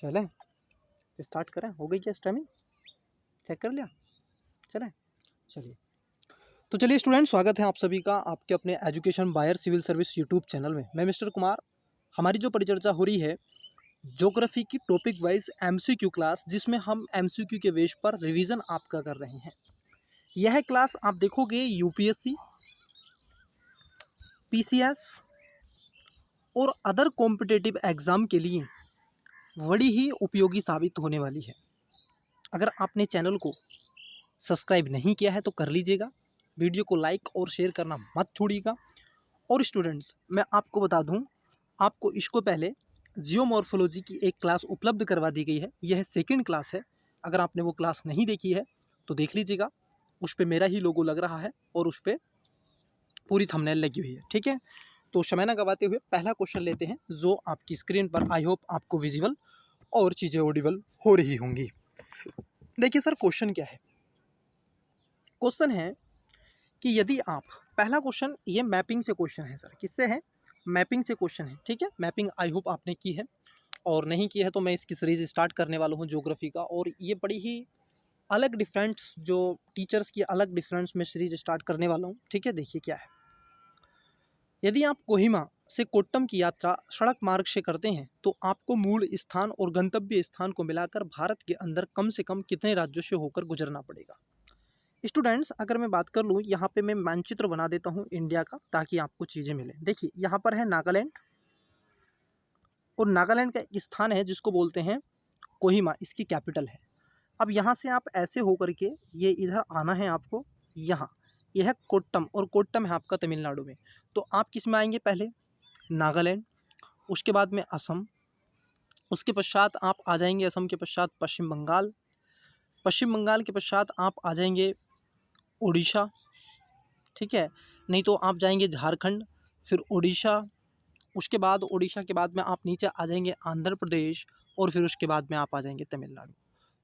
चलें स्टार्ट करें। हो गई क्या टाइमिंग? चेक कर लिया? चलें चलिए। तो चलिए स्टूडेंट, स्वागत है आप सभी का आपके अपने education buyer civil service YouTube channel में। मैं मिस्टर कुमार। हमारी जो परिचर्चा हो रही है ज्योग्राफी की टॉपिक वाइज एमसीक्यू क्लास, जिसमें हम एमसीक्यू के बेस पर रिवीजन आपका कर रहे हैं। यह क्लास आप देखोगे यूपीएससी, पीसीएस और अदर कॉम्पिटिटिव एग्ज़ाम के लिए बड़ी ही उपयोगी साबित होने वाली है। अगर आपने चैनल को सब्सक्राइब नहीं किया है तो कर लीजिएगा, वीडियो को लाइक और शेयर करना मत छोड़िएगा। और स्टूडेंट्स, मैं आपको बता दूं, आपको इसको पहले जियोमॉर्फोलॉजी की एक क्लास उपलब्ध करवा दी गई है। यह सेकंड क्लास है। अगर आपने वो क्लास नहीं देखी है तो देख लीजिएगा, उस पर मेरा ही लोगो लग रहा है और उस पर पूरी थंबनेल लगी हुई है। ठीक है, तो समय न गवाते हुए पहला क्वेश्चन लेते हैं, जो आपकी स्क्रीन पर आई होप आपको विजिबल और चीज़ें ऑडिबल हो रही होंगी। देखिए सर, क्वेश्चन क्या है? क्वेश्चन है कि यदि आप, पहला क्वेश्चन ये मैपिंग से क्वेश्चन है सर। किससे है? मैपिंग से क्वेश्चन है। ठीक है, मैपिंग आई होप आपने की है, और नहीं की है तो मैं इसकी सीरीज स्टार्ट करने वाला हूँ ज्योग्राफी का। और ये बड़ी ही अलग डिफरेंस, जो टीचर्स की अलग डिफरेंस में सीरीज स्टार्ट करने वाला हूँ। ठीक है, देखिए क्या है। यदि आप कोहिमा से कोट्टम की यात्रा सड़क मार्ग से करते हैं तो आपको मूल स्थान और गंतव्य स्थान को मिलाकर भारत के अंदर कम से कम कितने राज्यों से होकर गुजरना पड़ेगा? स्टूडेंट्स, अगर मैं बात कर लूँ, यहाँ पे मैं मानचित्र बना देता हूँ इंडिया का, ताकि आपको चीज़ें मिलें। देखिए यहाँ पर है नागालैंड, और नागालैंड का एक स्थान है जिसको बोलते हैं कोहिमा, इसकी कैपिटल है। अब यहाँ से आप ऐसे होकर के ये इधर आना है आपको, यहाँ यह है कोट्टम, और कोट्टम है आपका तमिलनाडु में। तो आप किस में आएंगे? पहले नागालैंड, उसके बाद में असम, उसके पश्चात आप आ जाएंगे असम के पश्चात पश्चिम बंगाल, पश्चिम बंगाल के पश्चात आप आ जाएंगे उड़ीसा। ठीक है, नहीं तो आप जाएंगे झारखंड, फिर उड़ीसा, उसके बाद उड़ीसा के बाद में आप नीचे आ जाएंगे आंध्र प्रदेश, और फिर उसके बाद में आप आ जाएंगे तमिलनाडु।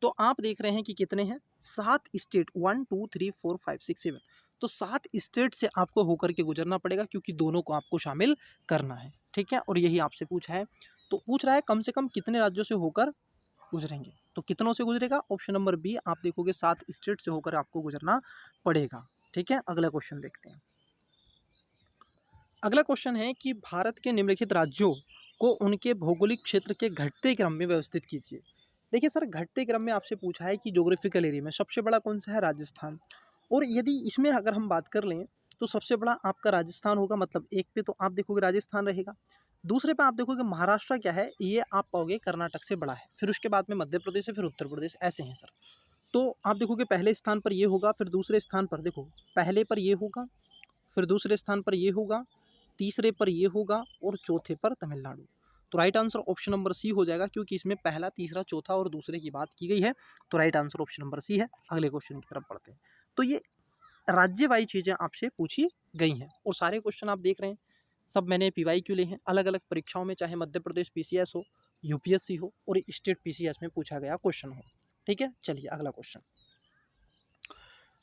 तो आप देख रहे हैं कि कितने हैं? 7 स्टेट, 1 2 3 4 5 6 7। तो 7 स्टेट से आपको होकर के गुजरना पड़ेगा, क्योंकि दोनों को आपको शामिल करना है। ठीक है, और यही आपसे पूछा है। तो पूछ रहा है कम से कम कितने राज्यों से होकर गुजरेंगे, तो कितनों से गुजरेगा? ऑप्शन नंबर बी आप देखोगे, 7 स्टेट से होकर आपको गुजरना पड़ेगा। ठीक है, अगला क्वेश्चन देखते हैं। अगला क्वेश्चन है कि भारत के निम्नलिखित राज्यों को उनके भौगोलिक क्षेत्र के घटते क्रम में व्यवस्थित कीजिए। देखिए सर, घटते क्रम में आपसे पूछा है कि ज्योग्राफिकल एरिया में सबसे बड़ा कौन सा है? राजस्थान। और यदि इसमें अगर हम बात कर लें तो सबसे बड़ा आपका राजस्थान होगा, मतलब एक पे तो आप देखोगे राजस्थान रहेगा, दूसरे पे आप देखोगे महाराष्ट्र क्या है, ये आप पाओगे कर्नाटक से बड़ा है, फिर उसके बाद में मध्य प्रदेश है, फिर उत्तर प्रदेश, ऐसे हैं सर। तो आप देखोगे पहले स्थान पर ये होगा, फिर दूसरे स्थान पर देखो, पहले पर ये होगा, फिर दूसरे स्थान पर ये होगा, तीसरे पर ये होगा, और चौथे पर तमिलनाडु। तो right answer option number C हो जाएगा, क्योंकि इसमें पहला, तीसरा, चौथा और दूसरे की बात की गई है। तो right answer option number C है। अगले क्वेश्चन की तरफ बढ़ते हैं। तो ये राज्य वाई चीज़ें आपसे पूछी गई हैं, और सारे क्वेश्चन आप देख रहे हैं सब मैंने PYQ लिए हैं अलग अलग परीक्षाओं में, चाहे मध्य प्रदेश PCS हो, UPSC हो, और स्टेट PCS में पूछा गया क्वेश्चन हो। ठीक है, चलिए अगला क्वेश्चन।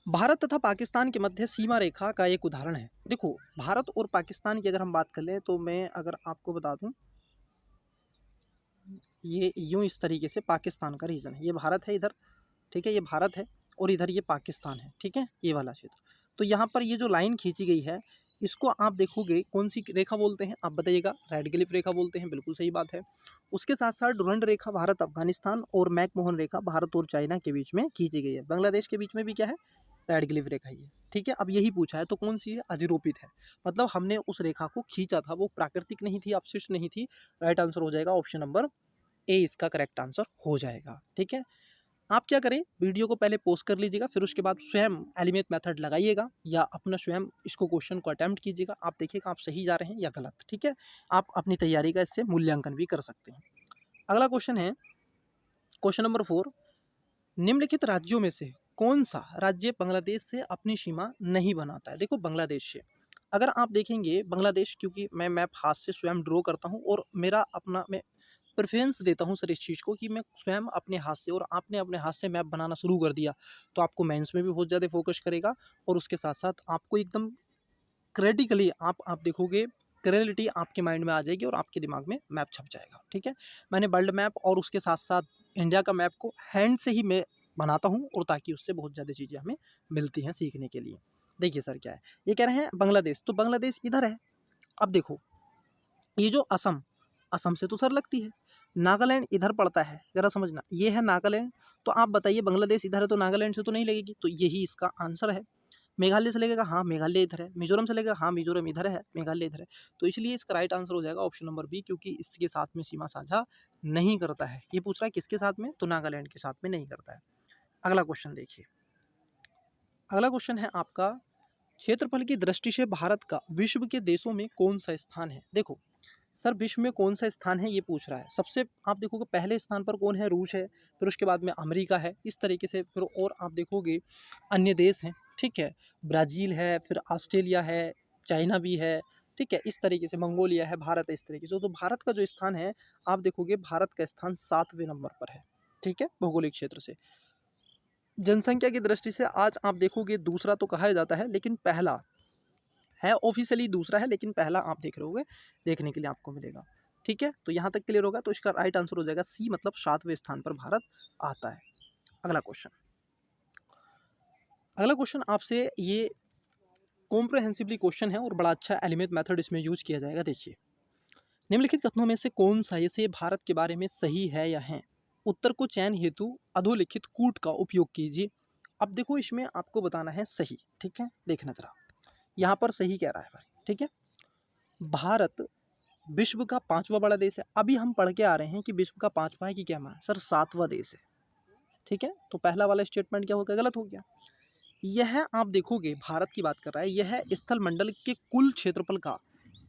भारत तथा पाकिस्तान के मध्य सीमा रेखा का एक उदाहरण है। देखो, भारत और पाकिस्तान की अगर हम बात कर लें तो मैं अगर आपको बता दूं, ये यूं इस तरीके से पाकिस्तान का रीजन है, ये भारत है इधर, ठीक है, ये भारत है, और इधर ये पाकिस्तान है। ठीक है, ये वाला क्षेत्र। तो यहाँ पर ये जो लाइन खींची गई है, इसको आप देखोगे कौन सी रेखा बोलते हैं? आप बताइएगा। रेडक्लिफ रेखा बोलते हैं, बिल्कुल सही बात है। उसके साथ साथ डुरंड रेखा भारत अफगानिस्तान, और मैकमोहन रेखा भारत और चाइना के बीच में खींची गई है। बांग्लादेश के बीच में भी क्या है? रेडक्लिफ रेखा ही है। ठीक है, अब यही पूछा है तो कौन सी है? अधिरोपित है, मतलब हमने उस रेखा को खींचा था, वो प्राकृतिक नहीं थी, अपशिष्ट नहीं थी। राइट आंसर हो जाएगा ऑप्शन नंबर ए, इसका करेक्ट आंसर हो जाएगा। ठीक है, आप क्या करें, वीडियो को पहले पॉज कर लीजिएगा, फिर उसके बाद स्वयं एलिमेट मेथड लगाइएगा, या अपना स्वयं इसको क्वेश्चन को अटेम्प्ट कीजिएगा। आप देखिएगा आप सही जा रहे हैं या गलत। ठीक है, आप अपनी तैयारी का इससे मूल्यांकन भी कर सकते हैं। अगला क्वेश्चन है क्वेश्चन नंबर 4। निम्नलिखित राज्यों में से कौन सा राज्य बांग्लादेश से अपनी सीमा नहीं बनाता है? देखो, बांग्लादेश से अगर आप देखेंगे, बांग्लादेश, क्योंकि मैं मैप हाथ से स्वयं ड्रॉ करता हूँ, और मेरा अपना, मैं प्रेफरेंस देता हूँ सर इस चीज़ को, कि मैं स्वयं अपने हाथ से, और आपने अपने हाथ से मैप बनाना शुरू कर दिया तो आपको मेंस में भी बहुत ज़्यादा फोकस करेगा, और उसके साथ साथ आपको एकदम क्रिटिकली आप देखोगे क्लियरिटी आपके माइंड में आ जाएगी और आपके दिमाग में मैप छप जाएगा। ठीक है, मैंने वर्ल्ड मैप और उसके साथ साथ इंडिया का मैप को हैंड से ही मैं बनाता हूँ, और ताकि उससे बहुत ज़्यादा चीज़ें हमें मिलती हैं सीखने के लिए। देखिए सर क्या है, ये कह रहे हैं बांग्लादेश, तो बांग्लादेश इधर है। अब देखो ये जो असम, असम से तो सर लगती है। नागालैंड इधर पड़ता है, ज़रा समझना, ये है नागालैंड। तो आप बताइए बांग्लादेश इधर है तो नागालैंड से तो नहीं लगेगी, तो यही इसका आंसर है। मेघालय से लगेगा, हाँ मेघालय इधर है। मिजोरम से लगेगा, हाँ मिजोरम इधर है, मेघालय इधर है। तो इसलिए इसका राइट आंसर हो जाएगा ऑप्शन नंबर बी, क्योंकि इसके साथ में सीमा साझा नहीं करता है। ये पूछ रहा है किसके साथ में, तो नागालैंड के साथ में नहीं करता है। अगला क्वेश्चन देखिए, अगला क्वेश्चन है आपका, क्षेत्रफल की दृष्टि से भारत का विश्व के देशों में कौन सा स्थान है। देखो सर विश्व में कौन सा स्थान है ये पूछ रहा है। सबसे आप देखोगे पहले स्थान पर कौन है, रूस है, फिर उसके बाद में अमेरिका है, इस तरीके से फिर और आप देखोगे अन्य देश हैं। ठीक है, ब्राज़ील है, फिर ऑस्ट्रेलिया है, चाइना भी है। ठीक है, इस तरीके से मंगोलिया है, भारत है, इस तरीके से। तो भारत का जो स्थान है आप देखोगे, भारत का स्थान 7वें नंबर पर है। ठीक है, भौगोलिक क्षेत्र से। जनसंख्या की दृष्टि से आज आप देखोगे दूसरा तो कहा जाता है, लेकिन पहला है, ऑफिशियली दूसरा है, लेकिन पहला आप देख रहे होगे, देखने के लिए आपको मिलेगा। ठीक है, तो यहाँ तक क्लियर होगा, तो इसका राइट आंसर हो जाएगा सी, मतलब 7वें स्थान पर भारत आता है। अगला क्वेश्चन, अगला क्वेश्चन आपसे ये कॉम्प्रहेंसिवली क्वेश्चन है और बड़ा अच्छा एलिमेंट मेथड इसमें यूज किया जाएगा। देखिए, निम्नलिखित कथनों में से कौन सा ये भारत के बारे में सही है या है। उत्तर को चयन हेतु अधोलिखित कूट का उपयोग कीजिए। अब देखो इसमें आपको बताना है सही। ठीक है, देखना जरा, यहाँ पर सही कह रहा है भाई। ठीक है, भारत विश्व का 5वां बड़ा देश है। अभी हम पढ़ के आ रहे हैं कि विश्व का 5वां है कि क्या माना सर, 7वां देश है। ठीक है, तो पहला वाला स्टेटमेंट क्या हो गया, गलत हो गया। यह आप देखोगे भारत की बात कर रहा है, यह स्थल मंडल के कुल क्षेत्रफल का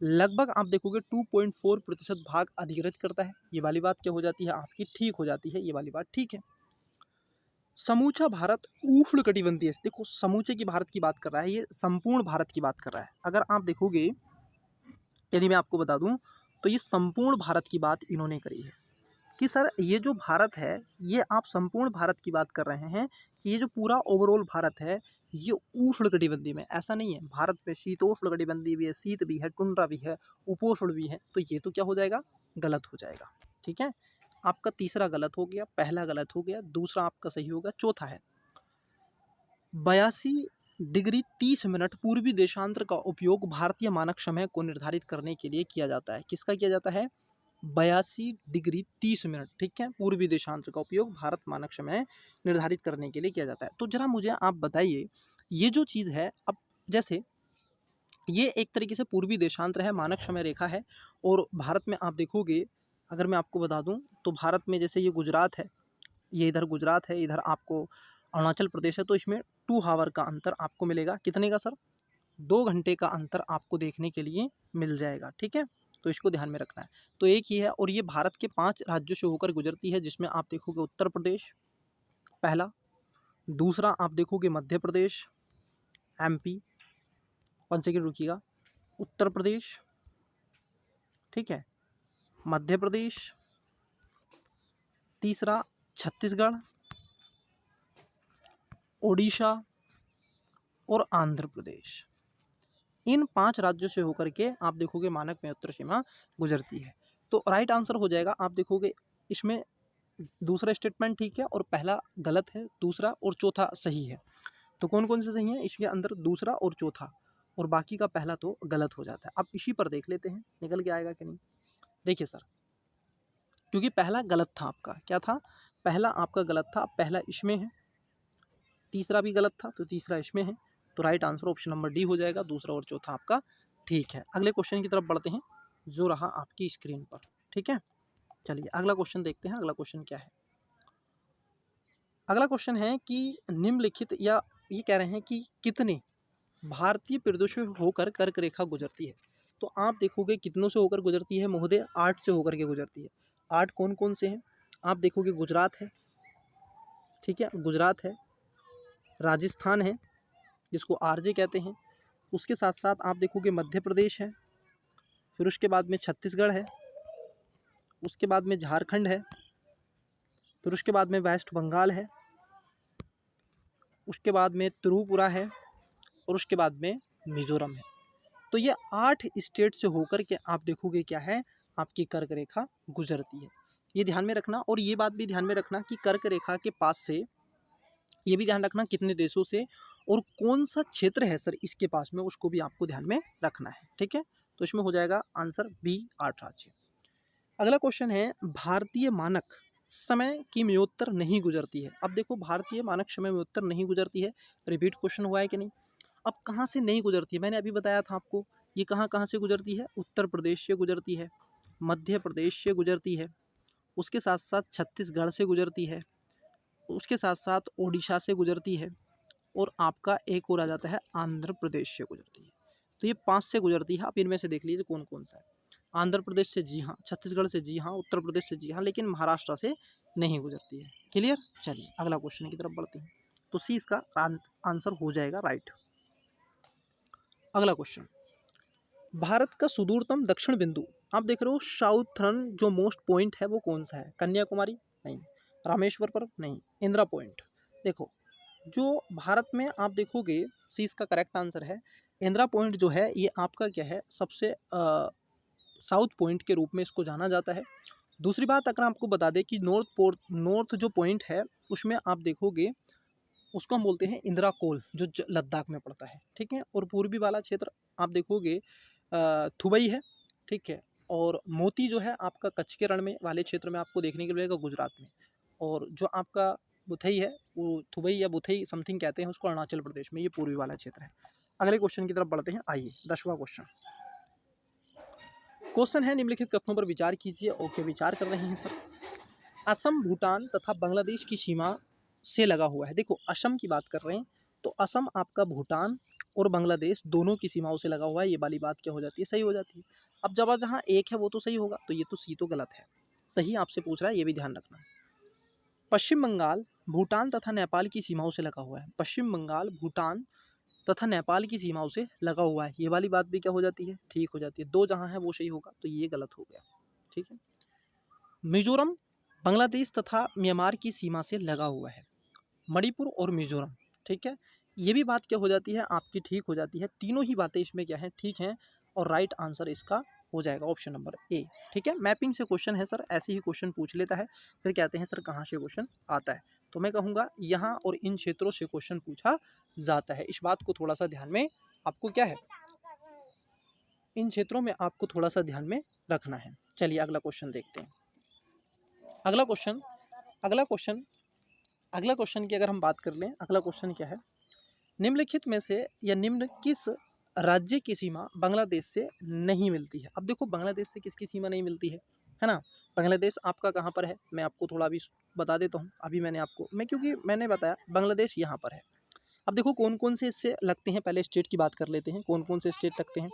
लगभग आप देखोगे 2.4% भाग अधिकृत करता है। ये वाली बात क्या हो जाती है आपकी, ठीक हो जाती है, ये वाली बात ठीक है। समूचा भारत उष्ण कटिबंधीय, देखो समूचे की भारत की बात कर रहा है, ये संपूर्ण भारत की बात कर रहा है। अगर आप देखोगे, यदि मैं आपको बता दूं, तो ये संपूर्ण भारत की बात इन्होंने करी है कि सर ये जो भारत है, ये आप संपूर्ण भारत की बात कर रहे हैं कि ये जो पूरा ओवरऑल भारत है, ये उष्णकटिबंधीय में, ऐसा नहीं है। भारत में शीतोष्ण कटिबंधीय भी है, शीत भी है, टुंड्रा भी है, उपोष्ण भी है। तो ये तो क्या हो जाएगा, गलत हो जाएगा। ठीक है, आपका तीसरा गलत हो गया, पहला गलत हो गया, दूसरा आपका सही होगा। चौथा है 82 डिग्री 30 मिनट पूर्वी देशांतर का उपयोग भारतीय मानक समय को निर्धारित करने के लिए किया जाता है। किसका किया जाता है, 82 डिग्री 30 मिनट। ठीक है, पूर्वी देशांतर का उपयोग भारत मानक समय निर्धारित करने के लिए किया जाता है। तो जरा मुझे आप बताइए, ये जो चीज़ है, अब जैसे ये एक तरीके से पूर्वी देशांतर है, मानक समय रेखा है, और भारत में आप देखोगे, अगर मैं आपको बता दूं, तो भारत में जैसे ये गुजरात है, ये इधर गुजरात है, इधर आपको अरुणाचल प्रदेश है, तो इसमें 2 आवर का अंतर आपको मिलेगा। कितने का सर, 2 घंटे का अंतर आपको देखने के लिए मिल जाएगा। ठीक है, तो इसको ध्यान में रखना है। तो एक ही है, और ये भारत के 5 राज्यों से होकर गुजरती है, जिसमें आप देखोगे उत्तर प्रदेश पहला, दूसरा आप देखोगे मध्य प्रदेश, एमपी, 1 सेकेंड रुकिएगा, उत्तर प्रदेश, ठीक है, मध्य प्रदेश, तीसरा छत्तीसगढ़, ओडिशा और आंध्र प्रदेश। इन 5 राज्यों से होकर के आप देखोगे मानक में उत्तर सीमा गुजरती है। तो राइट आंसर हो जाएगा, आप देखोगे इसमें दूसरा स्टेटमेंट ठीक है और पहला गलत है, दूसरा और चौथा सही है। तो कौन कौन से सही है, इसके अंदर दूसरा और चौथा, और बाकी का पहला तो गलत हो जाता है। अब इसी पर देख लेते हैं निकल के आएगा कि नहीं। देखिए सर, क्योंकि पहला गलत था आपका, क्या था, पहला आपका गलत था, अब पहला इसमें है, तीसरा भी गलत था, तो तीसरा इसमें है। तो right answer option number D हो जाएगा, दूसरा और चौथा आपका ठीक है। अगले क्वेश्चन की तरफ बढ़ते हैं, जो रहा आपकी स्क्रीन पर। ठीक है, चलिए अगला क्वेश्चन देखते हैं। अगला क्वेश्चन क्या है, अगला क्वेश्चन है कि निम्नलिखित, या ये कह रहे हैं कि कितने भारतीय प्रदेशों होकर कर्क रेखा गुजरती है। तो आप देखोगे कितनों से होकर गुजरती है महोदय, 8 से होकर के गुजरती है। 8 कौन कौन से हैं, आप देखोगे गुजरात है, ठीक है, गुजरात है, राजस्थान है जिसको आरजे कहते हैं, उसके साथ साथ आप देखोगे मध्य प्रदेश है, फिर उसके बाद में छत्तीसगढ़ है, उसके बाद में झारखंड है, फिर उसके बाद में वेस्ट बंगाल है, उसके बाद में त्रिपुरा है, और उसके बाद में मिजोरम है। तो ये 8 स्टेट से होकर के आप देखोगे क्या है, आपकी कर्क रेखा गुजरती है। ये ध्यान में रखना, और ये बात भी ध्यान में रखना कि कर्क रेखा के पास से, ये भी ध्यान रखना कितने देशों से और कौन सा क्षेत्र है सर इसके पास में, उसको भी आपको ध्यान में रखना है। ठीक है, तो इसमें हो जाएगा आंसर बी 8 राज्य। अगला क्वेश्चन है, भारतीय मानक समय की मयोत्तर नहीं गुजरती है। अब देखो, भारतीय मानक समय मयोत्तर नहीं गुजरती है, रिपीट क्वेश्चन हुआ है कि नहीं। अब कहाँ से नहीं गुजरती है, मैंने अभी बताया था आपको, ये कहाँ कहाँ से गुजरती है, उत्तर प्रदेश से गुजरती है, मध्य प्रदेश से गुजरती है, उसके साथ साथ छत्तीसगढ़ से गुजरती है, उसके साथ साथ ओडिशा से गुजरती है, और आपका एक और आ जाता है आंध्र प्रदेश से गुजरती है। तो ये 5 से गुजरती है। आप इनमें से देख लीजिए कौन कौन सा है। आंध्र प्रदेश से जी हाँ, छत्तीसगढ़ से जी हाँ, उत्तर प्रदेश से जी हाँ, लेकिन महाराष्ट्र से नहीं गुजरती है। क्लियर। चलिए अगला क्वेश्चन की तरफ बढ़ते हैं। तो सी इसका आंसर हो जाएगा राइट। अगला क्वेश्चन, भारत का सुदूरतम दक्षिण बिंदु, आप देख रहे हो साउथर्न जो मोस्ट पॉइंट है वो कौन सा है, कन्याकुमारी नहीं, रामेश्वर पर्वत नहीं, इंदिरा पॉइंट। देखो, जो भारत में आप देखोगे, सी इसका करेक्ट आंसर है। इंदिरा पॉइंट जो है ये आपका क्या है, सबसे साउथ पॉइंट के रूप में इसको जाना जाता है। दूसरी बात अगर आपको बता दें कि नॉर्थ जो पॉइंट है उसमें आप देखोगे उसको हम बोलते हैं इंदिरा कोल, जो लद्दाख में पड़ता है। ठीक है, और पूर्वी वाला क्षेत्र आप देखोगे थुबई है। ठीक है, और मोती जो है आपका कच्छ के रण में वाले क्षेत्र में आपको देखने को मिलेगा गुजरात में, और जो आपका बुथई है वो थुबई या बुथई समथिंग कहते हैं उसको, अरुणाचल प्रदेश में, ये पूर्वी वाला क्षेत्र है। अगले क्वेश्चन की तरफ बढ़ते हैं। आइए 10वां क्वेश्चन। क्वेश्चन है, निम्नलिखित कथनों पर विचार कीजिए। ओके, विचार कर रहे हैं सर। असम भूटान तथा बांग्लादेश की सीमा से लगा हुआ है। देखो, असम की बात कर रहे हैं तो असम आपका भूटान और बांग्लादेश दोनों की सीमाओं से लगा हुआ है। ये वाली बात क्या हो जाती है, सही हो जाती है। अब जब जहाँ एक है वो तो सही होगा, तो ये तो सी तो गलत है। सही आपसे पूछ रहा है, ये भी ध्यान रखना। पश्चिम बंगाल भूटान तथा नेपाल की सीमाओं से लगा हुआ है। पश्चिम बंगाल भूटान तथा नेपाल की सीमाओं से लगा हुआ है, ये वाली बात भी क्या हो जाती है, ठीक हो जाती है। दो जहाँ है वो सही होगा, तो ये गलत हो गया। ठीक है, मिजोरम बांग्लादेश तथा म्यांमार की सीमा से लगा हुआ है, मणिपुर और मिजोरम। ठीक है, ये भी बात क्या हो जाती है आपकी, ठीक हो जाती है। तीनों ही बातें इसमें क्या है, ठीक हैं, और राइट आंसर इसका हो जाएगा ऑप्शन नंबर ए। ठीक है, मैपिंग से क्वेश्चन है सर, ऐसे ही क्वेश्चन पूछ लेता है, फिर कहते हैं सर कहाँ से क्वेश्चन आता है, तो मैं कहूँगा यहाँ और इन क्षेत्रों से क्वेश्चन पूछा जाता है। इस बात को थोड़ा सा ध्यान में आपको क्या है, इन क्षेत्रों में आपको थोड़ा सा ध्यान में रखना है। चलिए अगला क्वेश्चन देखते हैं। अगला क्वेश्चन अगला क्वेश्चन अगला क्वेश्चन की अगर हम बात कर लें, अगला क्वेश्चन क्या है, निम्नलिखित में से या निम्न किस राज्य की सीमा बांग्लादेश से नहीं मिलती है। अब देखो, बांग्लादेश से किसकी सीमा नहीं मिलती है ना। बांग्लादेश आपका कहाँ पर है, मैं आपको थोड़ा अभी बता देता हूँ। अभी क्योंकि मैंने बताया बांग्लादेश यहाँ पर है। अब देखो कौन कौन से इससे लगते हैं, पहले स्टेट की बात कर लेते हैं, कौन कौन से स्टेट लगते हैं।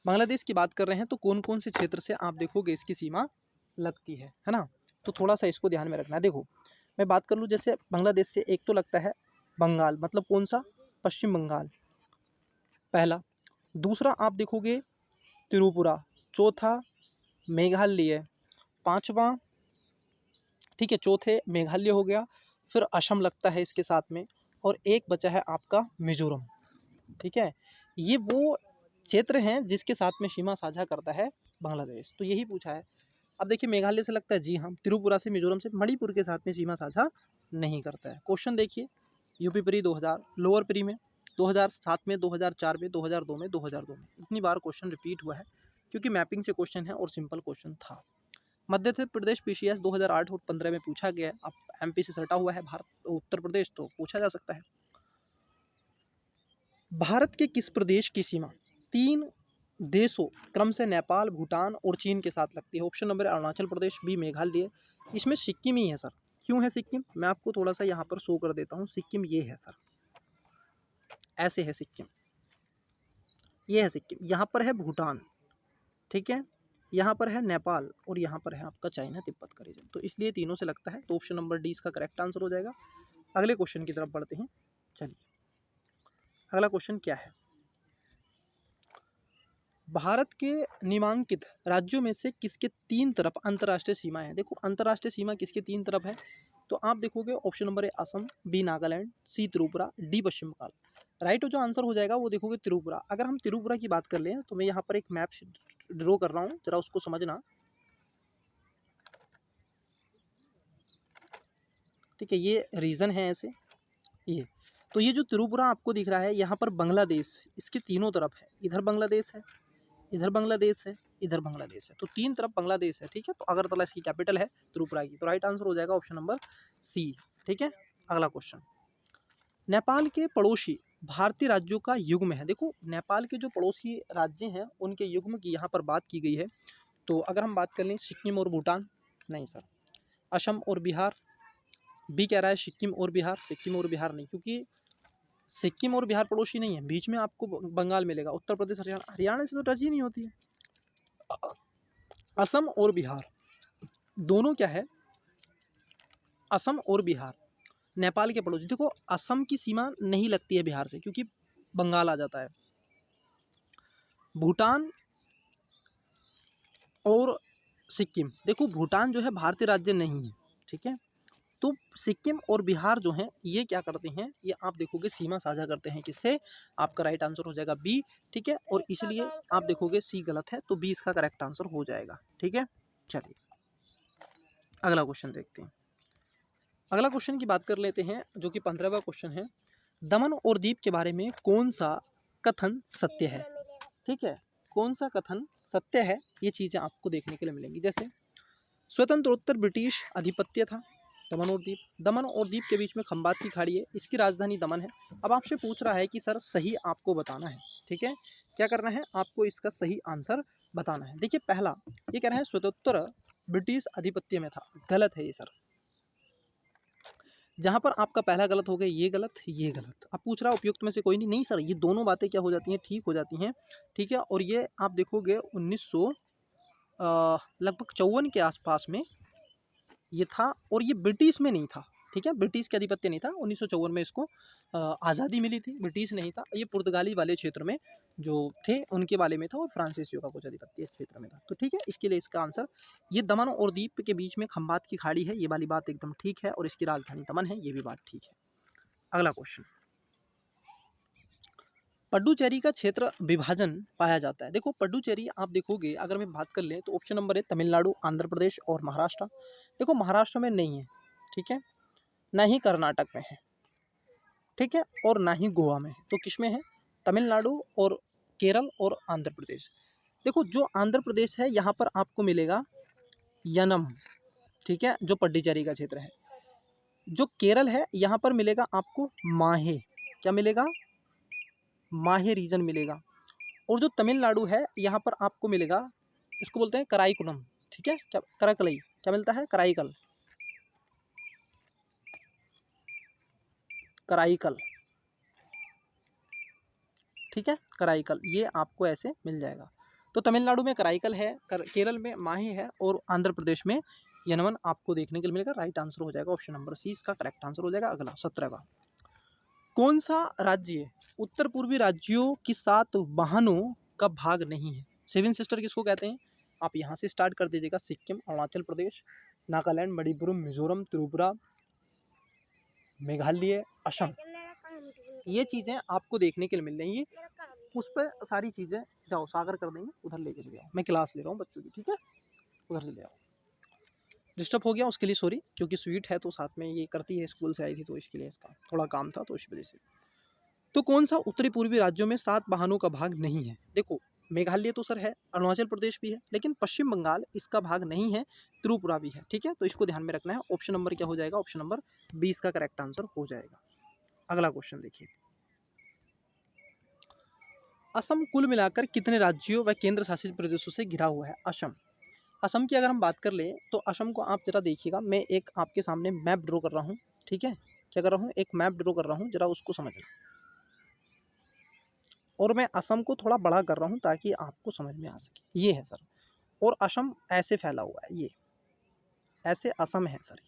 बांग्लादेश की बात कर रहे हैं तो कौन कौन से क्षेत्र से आप देखोगे इसकी सीमा लगती है ना। तो थोड़ा सा इसको ध्यान में रखना है। देखो, मैं बात कर लूँ, जैसे बांग्लादेश से एक तो लगता है बंगाल, मतलब कौन सा, पश्चिम बंगाल पहला। दूसरा आप देखोगे त्रिपुरा, चौथा मेघालय, पांचवा, ठीक है, चौथे मेघालय हो गया, फिर असम लगता है इसके साथ में, और एक बचा है आपका मिजोरम। ठीक है, ये वो क्षेत्र हैं जिसके साथ में सीमा साझा करता है बांग्लादेश, तो यही पूछा है। अब देखिए, मेघालय से लगता है जी हाँ, त्रिपुरा से, मिजोरम से, मणिपुर के साथ में सीमा साझा नहीं करता है। क्वेश्चन देखिए, यूपी प्री 2000, लोअर प्री में 2007 में, 2004 में, 2002 में, 2002 में, इतनी बार क्वेश्चन रिपीट हुआ है क्योंकि मैपिंग से क्वेश्चन है और सिंपल क्वेश्चन था। मध्य प्रदेश पीसीएस 2008 और 15 में पूछा गया है। अब एमपी से सटा हुआ है भारत उत्तर प्रदेश, तो पूछा जा सकता है। भारत के किस प्रदेश की सीमा 3 देशों क्रम से नेपाल, भूटान और चीन के साथ लगती है। Option number Arunachal Pradesh, B Meghalaya, इसमें सिक्किम ही है सर। क्यों है सिक्किम, मैं आपको थोड़ा सा यहाँ पर शो कर देता हूँ। सिक्किम ये है सर, ऐसे है सिक्किम, ये है सिक्किम, यहाँ पर है भूटान, ठीक है, यहाँ पर है नेपाल, और यहाँ पर है आपका चाइना, तिब्बत का रीजन, तो इसलिए तीनों से लगता है। तो ऑप्शन नंबर डी इसका करेक्ट आंसर हो जाएगा। अगले क्वेश्चन की तरफ बढ़ते हैं। चलिए अगला क्वेश्चन क्या है, भारत के निमांकित राज्यों में से किसके तीन तरफ अंतर्राष्ट्रीय सीमाएं हैं? देखो अंतर्राष्ट्रीय सीमा किसके तीन तरफ है, तो आप देखोगे option number A Assam, B Nagaland, C Tripura, D Paschim Bangal. Right जो आंसर हो जाएगा वो देखोगे त्रिपुरा। अगर हम त्रिपुरा की बात कर लें तो मैं यहाँ पर एक मैप ड्रॉ कर रहा हूँ, जरा उसको समझना। ठीक है, ये रीजन है ऐसे, ये तो ये जो त्रिपुरा आपको दिख रहा है यहाँ पर बांग्लादेश इसके तीनों तरफ है, इधर बांग्लादेश है, इधर बांग्लादेश है, इधर बांग्लादेश है, तो तीन तरफ बांग्लादेश है। ठीक है, तो अगरतला इसकी कैपिटल है त्रिपुरा की, तो राइट आंसर हो जाएगा ऑप्शन नंबर सी। ठीक है, अगला क्वेश्चन, नेपाल के पड़ोसी भारतीय राज्यों का युग्म है। देखो नेपाल के जो पड़ोसी राज्य हैं उनके युग्म की यहाँ पर बात की गई है। तो अगर हम बात कर लें सिक्किम और भूटान, नहीं सर, असम और बिहार, बी कह रहा है सिक्किम और बिहार, सिक्किम और बिहार नहीं, क्योंकि सिक्किम और बिहार पड़ोसी नहीं है, बीच में आपको बंगाल मिलेगा, उत्तर प्रदेश हरियाणा, हरियाणा से तो टच ही नहीं होती है। असम और बिहार दोनों क्या है, असम और बिहार नेपाल के पड़ोसी। देखो असम की सीमा नहीं लगती है बिहार से क्योंकि बंगाल आ जाता है। भूटान और सिक्किम, देखो भूटान जो है भारतीय राज्य नहीं है, ठीक है, तो सिक्किम और बिहार जो हैं ये क्या करते हैं, ये आप देखोगे सीमा साझा करते हैं किससे, आपका राइट आंसर हो जाएगा बी। ठीक है, और इसलिए आप देखोगे सी गलत है, तो बी इसका करेक्ट आंसर हो जाएगा। ठीक है, चलिए अगला क्वेश्चन देखते हैं। अगला क्वेश्चन की बात कर लेते हैं जो कि 15वां क्वेश्चन है, दमन और दीप के बारे में कौन सा कथन सत्य है। ठीक है, कौन सा कथन सत्य है, ये चीज़ें आपको देखने के लिए मिलेंगी। जैसे स्वतंत्रोत्तर ब्रिटिश अधिपत्य था, दमन और दीप, दमन और दीप के बीच में खंबात की खाड़ी है, इसकी राजधानी दमन है। अब आपसे पूछ रहा है कि सर सही आपको बताना है। ठीक है, क्या करना है आपको, इसका सही आंसर बताना है। देखिए पहला ये कह रहा है स्वतंत्र ब्रिटिश अधिपत्य में था, गलत है ये सर। जहाँ पर आपका पहला गलत हो गया, ये गलत, ये गलत। अब पूछ रहा है उपयुक्त में से कोई नहीं, नहीं सर ये दोनों बातें क्या हो जाती हैं, ठीक हो जाती हैं। ठीक है, और ये आप देखोगे 1900 लगभग 54 के आसपास में ये था, और ये ब्रिटिश में नहीं था। ठीक है, ब्रिटिश के अधिपत्य नहीं था, 1954 में इसको आज़ादी मिली थी, ब्रिटिश नहीं था ये, पुर्तगाली वाले क्षेत्र में जो थे उनके बारे में था, और फ्रांसीसियों का कुछ अधिपत्य इस क्षेत्र में था। तो ठीक है, इसके लिए इसका आंसर ये दमन और दीप के बीच में खंबात की खाड़ी है, ये वाली बात एकदम ठीक है, और इसकी राजधानी दमन है, ये भी बात ठीक है। अगला क्वेश्चन, पड्डुचेरी का क्षेत्र विभाजन पाया जाता है। देखो पड्डुचेरी आप देखोगे, अगर मैं बात कर लें तो ऑप्शन नंबर है तमिलनाडु, आंध्र प्रदेश और महाराष्ट्र। देखो महाराष्ट्र में नहीं है, ठीक है, ना ही कर्नाटक में है, ठीक है, और ना ही गोवा में है, तो किस में है, तमिलनाडु और केरल और आंध्र प्रदेश। देखो जो आंध्र प्रदेश है यहाँ पर आपको मिलेगा यनम, ठीक है, जो पड्डुचेरी का क्षेत्र है। जो केरल है यहाँ पर मिलेगा आपको माहे, क्या मिलेगा, माहे रीजन मिलेगा। और जो तमिलनाडु है यहाँ पर आपको मिलेगा, इसको बोलते हैं कराईकुलम, ठीक है, क्या कराकलई, क्या मिलता है, कराईकल, कराईकल, ठीक है, कराईकल, ये आपको ऐसे मिल जाएगा। तो तमिलनाडु में कराईकल है, केरल में माही है, और आंध्र प्रदेश में यनवन आपको देखने के लिए मिलेगा। राइट आंसर हो जाएगा ऑप्शन नंबर सी, इसका करेक्ट आंसर हो जाएगा। अगला 17वां, कौन सा राज्य उत्तर पूर्वी राज्यों की 7 वाहनों का भाग नहीं है। 7 सिस्टर किसको कहते हैं, आप यहाँ से स्टार्ट कर दीजिएगा, सिक्किम, अरुणाचल प्रदेश, नागालैंड, मणिपुर, मिजोरम, त्रिपुरा, मेघालय, असम, ये चीज़ें आपको देखने के लिए मिल रही हैं। उस पर सारी चीज़ें जाओ सागर कर देंगे, उधर लेके चले जाओ, मैं क्लास ले रहा हूँ बच्चों की, ठीक है, उधर से ले आओ। डिस्टर्ब हो गया उसके लिए सॉरी, क्योंकि स्वीट है तो साथ में ये करती है, स्कूल से आई थी तो इसके लिए इसका थोड़ा काम था, तो इस वजह से। तो कौन सा उत्तरी पूर्वी राज्यों में 7 वाहनों का भाग नहीं है। देखो मेघालय तो सर है, अरुणाचल प्रदेश भी है, लेकिन पश्चिम बंगाल इसका भाग नहीं है, त्रिपुरा भी है, ठीक है, तो इसको ध्यान में रखना है। ऑप्शन नंबर क्या हो जाएगा, ऑप्शन नंबर 20 का करेक्ट आंसर हो जाएगा। अगला क्वेश्चन देखिए, असम कुल मिलाकर कितने राज्यों व केंद्र शासित प्रदेशों से घिरा हुआ है। असम, असम की अगर हम बात कर लें तो असम को आप जरा देखिएगा, मैं एक आपके सामने मैप ड्रॉ कर रहा हूँ, ठीक है, क्या कर रहा हूँ, एक मैप ड्रॉ कर रहा हूँ, जरा उसको समझना। और मैं असम को थोड़ा बड़ा कर रहा हूँ ताकि आपको समझ में आ सके। ये है सर, और असम ऐसे फैला हुआ है, ये ऐसे असम है सर।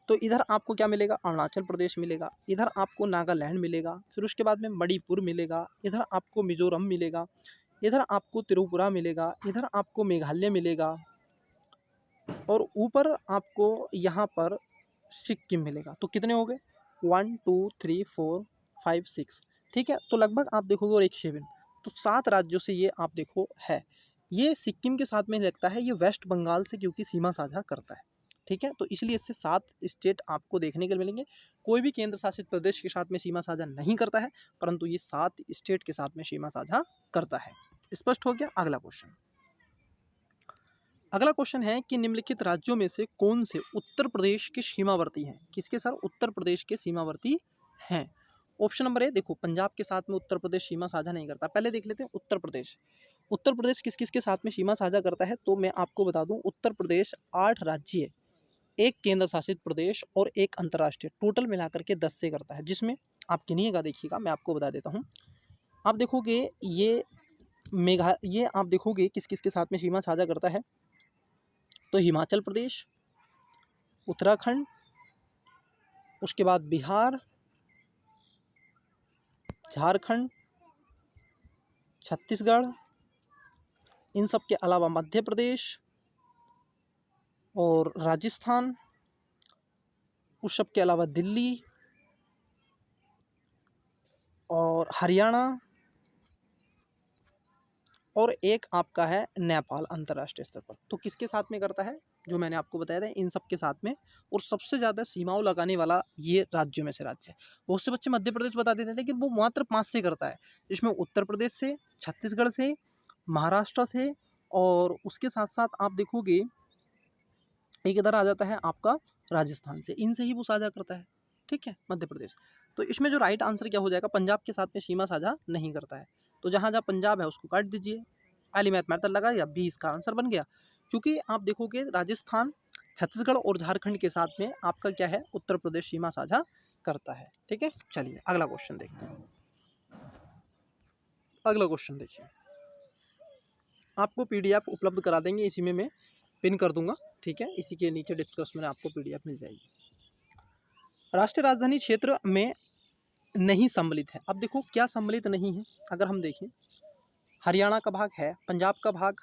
तो इधर आपको क्या मिलेगा, अरुणाचल प्रदेश मिलेगा, इधर आपको नागालैंड मिलेगा, फिर उसके बाद में मणिपुर मिलेगा, इधर आपको मिजोरम मिलेगा, इधर आपको त्रिपुरा मिलेगा, इधर आपको मेघालय मिलेगा और ऊपर आपको यहाँ पर सिक्किम मिलेगा। तो कितने हो गए? 1 2 3 4 5 6, ठीक है। तो लगभग आप देखोगे और एक 7, तो 7 राज्यों से ये आप देखो है। ये सिक्किम के साथ में लगता है ये वेस्ट बंगाल से क्योंकि सीमा साझा करता है, ठीक है। तो इसलिए इससे 7 स्टेट आपको देखने के लिए मिलेंगे। कोई भी केंद्र शासित प्रदेश के साथ में सीमा साझा नहीं करता है, परंतु ये 7 स्टेट के साथ में सीमा साझा करता है। स्पष्ट हो गया? अगला क्वेश्चन। अगला क्वेश्चन है कि निम्नलिखित राज्यों में से कौन से उत्तर प्रदेश के सीमावर्ती हैं? किसके सर? उत्तर प्रदेश के सीमावर्ती हैं। ऑप्शन नंबर ए देखो, पंजाब के साथ में उत्तर प्रदेश सीमा साझा नहीं करता। पहले देख लेते हैं उत्तर प्रदेश। उत्तर प्रदेश किस किस के साथ में सीमा साझा करता है? तो मैं आपको बता दूं, उत्तर प्रदेश 8 राज्य, एक केंद्र शासित प्रदेश और एक अंतर्राष्ट्रीय, टोटल मिलाकर के 10 से करता है। जिसमें आप गिनिएगा, देखिएगा मैं आपको बता देता हूँ। आप देखोगे ये आप देखोगे किस किस के साथ में सीमा साझा करता है। तो हिमाचल प्रदेश, उत्तराखंड, उसके बाद बिहार, झारखंड, छत्तीसगढ़, इन सब के अलावा मध्य प्रदेश और राजस्थान, उस सब के अलावा दिल्ली और हरियाणा, और एक आपका है नेपाल अंतर्राष्ट्रीय स्तर पर। तो किसके साथ में करता है? जो मैंने आपको बताया था, इन सब के साथ में। और सबसे ज़्यादा सीमाओं लगाने वाला ये राज्यों में से राज्य है। बहुत से बच्चे मध्य प्रदेश बता देते हैं, लेकिन वो मात्र 5 से करता है, जिसमें उत्तर प्रदेश से, छत्तीसगढ़ से, महाराष्ट्र से, और उसके साथ साथ आप देखोगे एक इधर आ जाता है आपका राजस्थान से। इनसे ही वो साझा करता है, ठीक है, मध्य प्रदेश। तो इसमें जो राइट आंसर क्या हो जाएगा? पंजाब के साथ में सीमा साझा नहीं करता है। तो जहाँ जहाँ पंजाब है उसको काट दीजिए, आली मैथ मैथड लगा दिया, 20 का आंसर बन गया। क्योंकि आप देखोगे राजस्थान, छत्तीसगढ़ और झारखंड के साथ में आपका क्या है? उत्तर प्रदेश सीमा साझा करता है, ठीक है। चलिए अगला क्वेश्चन देखते हैं। अगला क्वेश्चन देखिए, आपको PDF उपलब्ध करा देंगे, इसी में मैं पिन कर दूंगा, ठीक है। इसी के नीचे डिस्क्रिप्शन में आपको PDF मिल जाएगी। राष्ट्रीय राजधानी क्षेत्र में नहीं सम्मिलित है। अब देखो क्या सम्मिलित नहीं है? अगर हम देखें, हरियाणा का भाग है, पंजाब का भाग,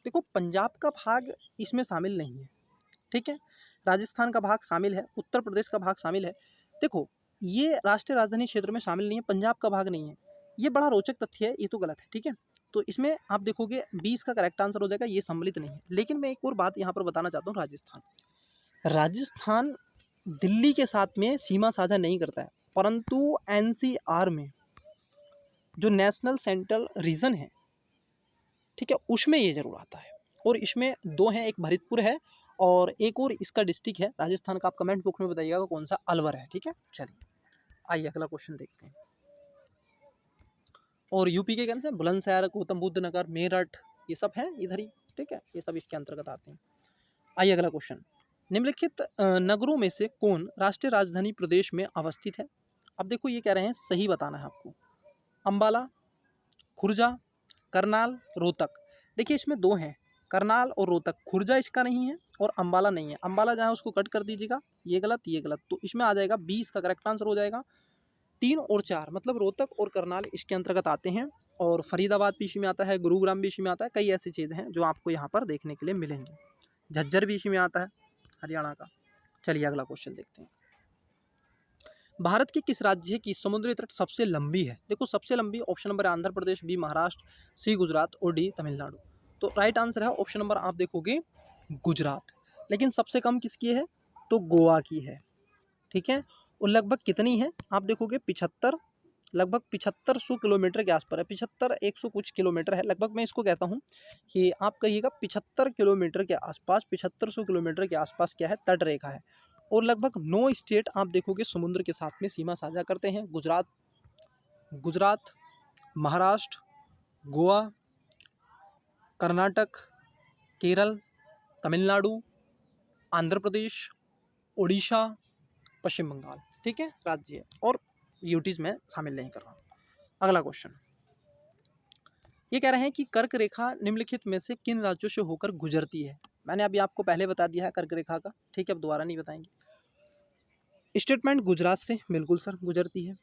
देखो पंजाब का भाग इसमें शामिल नहीं है, ठीक है। राजस्थान का भाग शामिल है, उत्तर प्रदेश का भाग शामिल है। देखो ये राष्ट्रीय राजधानी क्षेत्र में शामिल नहीं है, पंजाब का भाग नहीं है। ये बड़ा रोचक तथ्य है, ये तो गलत है, ठीक है। तो इसमें आप देखोगे 20 का करेक्ट आंसर हो जाएगा, ये सम्मिलित नहीं है। लेकिन मैं एक और बात यहाँ पर बताना चाहता हूँ, राजस्थान दिल्ली के साथ में सीमा साझा नहीं करता है, परंतु NCR में जो नेशनल सेंट्रल रीजन है, ठीक है, उसमें ये जरूर आता है। और इसमें 2 हैं, एक भरतपुर है और एक और इसका डिस्ट्रिक्ट है राजस्थान का। आप कमेंट बॉक्स में बताइएगा कौन सा? अलवर है, ठीक है। चलिए आइए अगला क्वेश्चन देखते हैं। और यूपी के कौन से? बुलंदशहर, गौतम बुद्ध नगर, मेरठ, ये सब हैं इधर ही, ठीक है। ये सब इसके अंतर्गत आते हैं। आइए अगला क्वेश्चन, निम्नलिखित नगरों में से कौन राष्ट्रीय राजधानी प्रदेश में अवस्थित है? अब देखो ये कह रहे हैं सही बताना है आपको। अंबाला, खुर्जा, करनाल, रोहतक। देखिए इसमें 2 हैं, करनाल और रोहतक। खुर्जा इसका नहीं है और अंबाला नहीं है। अंबाला जहाँ उसको कट कर दीजिएगा, ये गलत, ये गलत। तो इसमें आ जाएगा 20 का करेक्ट आंसर हो जाएगा। 3 और 4 मतलब रोहतक और करनाल इसके अंतर्गत आते हैं। और फरीदाबाद भी इसी में आता है, गुरुग्राम भी इसी में आता है। कई ऐसी चीज़ें हैं जो आपको यहाँ पर देखने के लिए मिलेंगी। झज्जर भी इसी में आता है, हरियाणा का। चलिए अगला क्वेश्चन देखते हैं। भारत के किस राज्य की समुद्री तट सबसे लंबी है? देखो सबसे लंबी option number Andhra Pradesh, B Maharashtra, सी गुजरात और डी तमिलनाडु। तो राइट आंसर है ऑप्शन नंबर आप देखोगे गुजरात। लेकिन सबसे कम किसकी है? तो गोवा की है, ठीक है। और लगभग कितनी है? आप देखोगे 75, लगभग 7500 किलोमीटर के आसपास है। 75 100 कुछ किलोमीटर है लगभग। मैं इसको कहता हूँ कि आप कहिएगा 75 किलोमीटर के आसपास, 7500 किलोमीटर के आसपास क्या है? तट रेखा है। और लगभग 9 स्टेट आप देखोगे समुद्र के साथ में सीमा साझा करते हैं। गुजरात, महाराष्ट्र, गोवा, कर्नाटक, केरल, तमिलनाडु, आंध्र प्रदेश, उड़ीसा, पश्चिम बंगाल, ठीक है, राज्य। और यूटीज में शामिल नहीं कर रहा हूँ। अगला क्वेश्चन, ये कह रहे हैं कि कर्क रेखा निम्नलिखित में से किन राज्यों से होकर गुजरती है? मैंने अभी आपको पहले बता दिया है कर्क रेखा का, ठीक है, अब दोबारा नहीं बताएंगे। स्टेटमेंट गुजरात से बिल्कुल सर गुजरती है,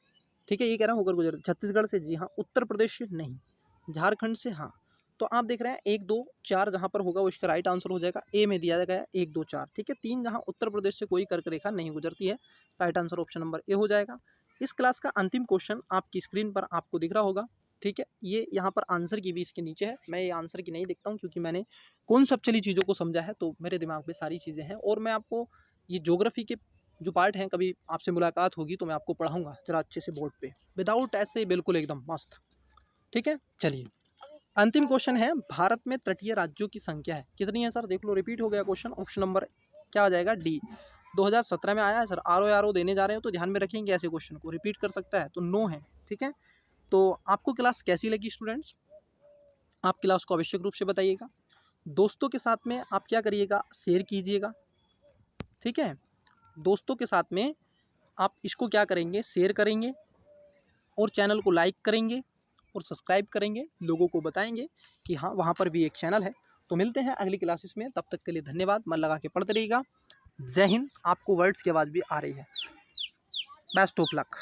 ठीक है, ये कह रहा हूँ होकर गुजरती। छत्तीसगढ़ से जी हाँ। उत्तर प्रदेश से नहीं, झारखंड से, हाँ। तो आप देख रहे हैं 1 2 4 जहाँ पर होगा वो इसका राइट आंसर हो जाएगा। ए में दिया गया 1 2 4, ठीक है। 3 जहाँ उत्तर प्रदेश से कोई कर्क रेखा नहीं गुजरती है, राइट आंसर ऑप्शन नंबर ए हो जाएगा। इस क्लास का अंतिम क्वेश्चन आपकी स्क्रीन पर आपको दिख रहा होगा, ठीक है। ये यहाँ पर आंसर की भी इसके नीचे है। मैं ये आंसर की नहीं देखता हूँ क्योंकि मैंने कॉन्सेप्चुअली चीज़ों को समझा है, तो मेरे दिमाग में सारी चीज़ें हैं। और मैं आपको ये ज्योग्राफी के जो पार्ट हैं, कभी आपसे मुलाकात होगी तो मैं आपको पढ़ाऊँगा ज़रा अच्छे से बोर्ड पे, विदाउट ऐसे बिल्कुल एकदम मस्त, ठीक है। चलिए अंतिम क्वेश्चन है, भारत में तटीय राज्यों की संख्या है कितनी है सर? देख लो, रिपीट हो गया क्वेश्चन। ऑप्शन नंबर क्या आ जाएगा? डी। 2017 में आया है सर। आर देने जा रहे हो तो ध्यान में रखेंगे ऐसे क्वेश्चन को, रिपीट कर सकता है तो नो है, ठीक है। तो आपको क्लास कैसी लगी स्टूडेंट्स? आप क्लास को आवश्यक रूप से बताइएगा। दोस्तों के साथ में आप क्या करिएगा, शेयर कीजिएगा, ठीक है। दोस्तों के साथ में आप इसको क्या करेंगे, शेयर करेंगे और चैनल को लाइक करेंगे और सब्सक्राइब करेंगे, लोगों को बताएंगे कि हाँ वहाँ पर भी एक चैनल है। तो मिलते हैं अगली क्लासेस में, तब तक के लिए धन्यवाद। मन लगा के पढ़ते रहिएगा। जय हिंद। आपको वर्ड्स की आवाज़ भी आ रही है। Best of luck.